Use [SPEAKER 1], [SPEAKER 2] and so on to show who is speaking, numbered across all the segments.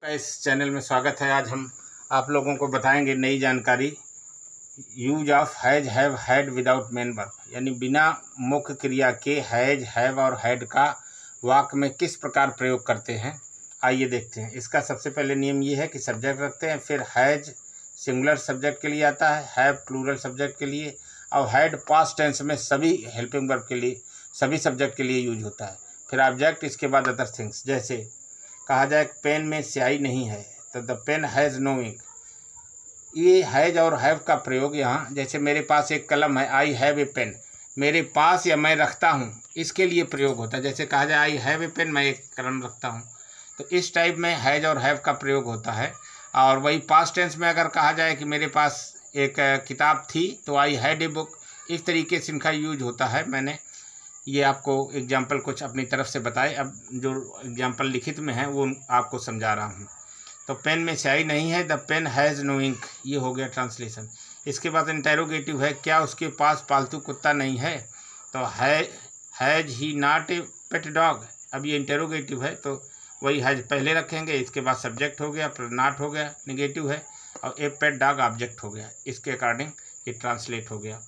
[SPEAKER 1] इस चैनल में स्वागत है। आज हम आप लोगों को बताएंगे नई जानकारी, use of has have had without main verb, यानी बिना मुख्य क्रिया के हैज हैव और हैड का वाक्य में किस प्रकार प्रयोग करते हैं। आइए देखते हैं। इसका सबसे पहले नियम ये है कि सब्जेक्ट रखते हैं, फिर हैज सिंगुलर सब्जेक्ट के लिए आता है, हैव प्लूरल सब्जेक्ट के लिए, और हैड पास्ट टेंस में सभी हेल्पिंग वर्ब के लिए, सभी सब्जेक्ट के लिए यूज होता है। फिर ऑब्जेक्ट, इसके बाद अदर थिंग्स। जैसे कहा जाए पेन में स्याही नहीं है तो the pen has no ink. ये हैज और हैव का प्रयोग यहाँ, जैसे मेरे पास एक कलम है, आई हैव ए पेन, मेरे पास या मैं रखता हूँ, इसके लिए प्रयोग होता है। जैसे कहा जाए आई हैव ए पेन, मैं एक कलम रखता हूँ, तो इस टाइप में हैज और हैव का प्रयोग होता है। और वही पास्ट टेंस में अगर कहा जाए कि मेरे पास एक किताब थी तो आई हैड ए बुक, इस तरीके से इनका यूज होता है। मैंने ये आपको एग्जाम्पल कुछ अपनी तरफ से बताए, अब जो एग्जाम्पल लिखित में है वो आपको समझा रहा हूँ। तो पेन में स्याही नहीं है, the pen has no ink, ये हो गया ट्रांसलेशन। इसके बाद इंटेरोगेटिव है, क्या उसके पास पालतू कुत्ता नहीं है, तो has he not a pet dog. अब ये इंटेरोगेटिव है तो वही हैज पहले रखेंगे, इसके बाद सब्जेक्ट हो गया, फिर नॉट हो गया, निगेटिव है, और ए पेट डॉग ऑब्जेक्ट हो गया। इसके अकॉर्डिंग ये ट्रांसलेट हो गया।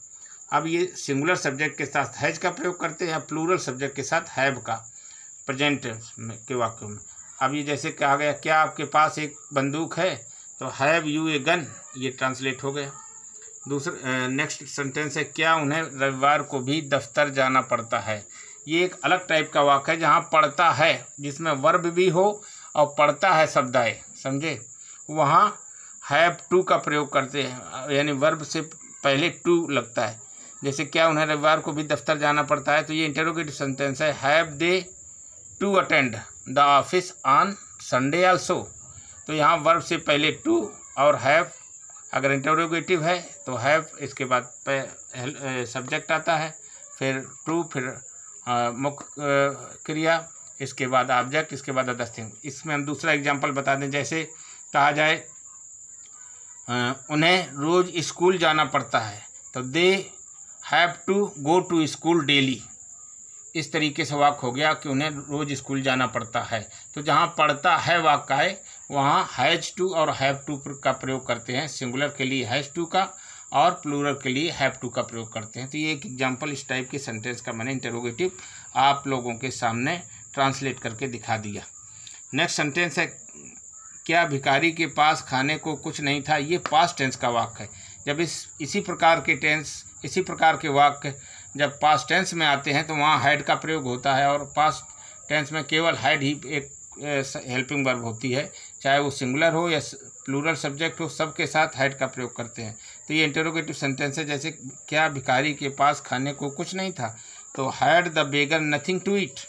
[SPEAKER 1] अब ये सिंगुलर सब्जेक्ट के साथ हैज का प्रयोग करते हैं, प्लूरल सब्जेक्ट के साथ हैव का, प्रेजेंट के वाक्यों में। अब ये जैसे कहा गया क्या आपके पास एक बंदूक है, तो हैव यू ए गन, ये ट्रांसलेट हो गया। दूसरा नेक्स्ट सेंटेंस है, क्या उन्हें रविवार को भी दफ्तर जाना पड़ता है। ये एक अलग टाइप का वाक्य है जहाँ पढ़ता है, जिसमें वर्ब भी हो और पढ़ता है शब्द आए, समझे, वहाँ हैव टू का प्रयोग करते हैं, यानी वर्ब से पहले टू लगता है। जैसे क्या उन्हें रविवार को भी दफ्तर जाना पड़ता है, तो ये इंटेरोगेटिव सेंटेंस है, have they to attend the office on Sunday also. तो यहाँ वर्ब से पहले टू और हैव, अगर इंटेरोगेटिव है तो हैव, इसके बाद सब्जेक्ट आता है, फिर टू, फिर मुख्य क्रिया, इसके बाद ऑब्जेक्ट, इसके बाद अदर थिंग। इसमें हम दूसरा एग्जाम्पल बता दें। जैसे कहा जाए उन्हें रोज़ स्कूल जाना पड़ता है, तो they have to go to school daily. इस तरीके से वाक्य हो गया कि उन्हें रोज़ स्कूल जाना पड़ता है। तो जहाँ पढ़ता है वाक्य है वहाँ हैज टू और हैव टू का प्रयोग करते हैं। सिंगुलर के लिए हैज टू का और प्लूरल के लिए हैव टू का प्रयोग करते हैं। तो ये एक एग्जाम्पल इस टाइप के सेंटेंस का मैंने इंटेरोगेटिव आप लोगों के सामने ट्रांसलेट करके दिखा दिया। नेक्स्ट सेंटेंस है, क्या भिखारी के पास खाने को कुछ नहीं था। ये पास्ट टेंस का वाक्य है। जब इसी प्रकार के वाक्य जब पास्ट टेंस में आते हैं तो वहाँ हैड का प्रयोग होता है, और पास्ट टेंस में केवल हैड ही एक हेल्पिंग वर्ब होती है, चाहे वो सिंगुलर हो या प्लूरल सब्जेक्ट हो, सबके साथ हैड का प्रयोग करते हैं। तो ये इंटेरोगेटिव सेंटेंस है। जैसे क्या भिखारी के पास खाने को कुछ नहीं था, तो had the beggar nothing to eat,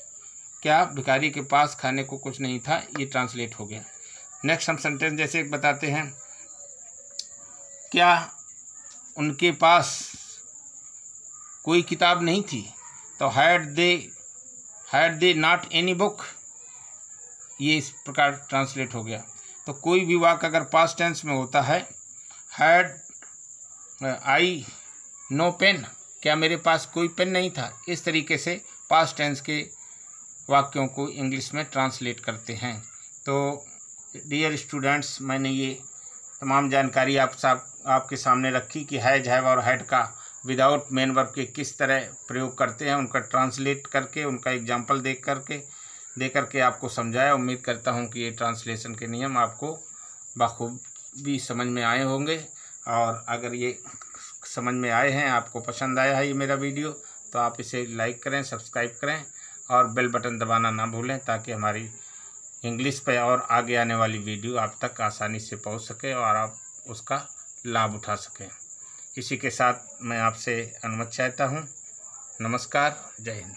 [SPEAKER 1] क्या भिखारी के पास खाने को कुछ नहीं था, ये ट्रांसलेट हो गया। नेक्स्ट हम सेंटेंस जैसे बताते हैं, क्या उनके पास कोई किताब नहीं थी, तो had they not any book, ये इस प्रकार ट्रांसलेट हो गया। तो कोई भी वाक्य अगर पास्ट टेंस में होता है, हैड आई नो पेन, क्या मेरे पास कोई पेन नहीं था, इस तरीके से पास्ट टेंस के वाक्यों को इंग्लिश में ट्रांसलेट करते हैं। तो डियर स्टूडेंट्स, मैंने ये तमाम जानकारी आपके सामने रखी कि हैज हैव और हैड का विदाउट मेन वर्ब के किस तरह प्रयोग करते हैं, उनका ट्रांसलेट करके, उनका एग्जाम्पल दे करके आपको समझाया। उम्मीद करता हूं कि ये ट्रांसलेशन के नियम आपको बखूबी समझ में आए होंगे, और अगर ये समझ में आए हैं, आपको पसंद आया है ये मेरा वीडियो, तो आप इसे लाइक करें, सब्सक्राइब करें और बेल बटन दबाना ना भूलें, ताकि हमारी इंग्लिश पे और आगे आने वाली वीडियो आप तक आसानी से पहुंच सके और आप उसका लाभ उठा सकें। इसी के साथ मैं आपसे अनुमति चाहता हूं। नमस्कार, जय हिंद।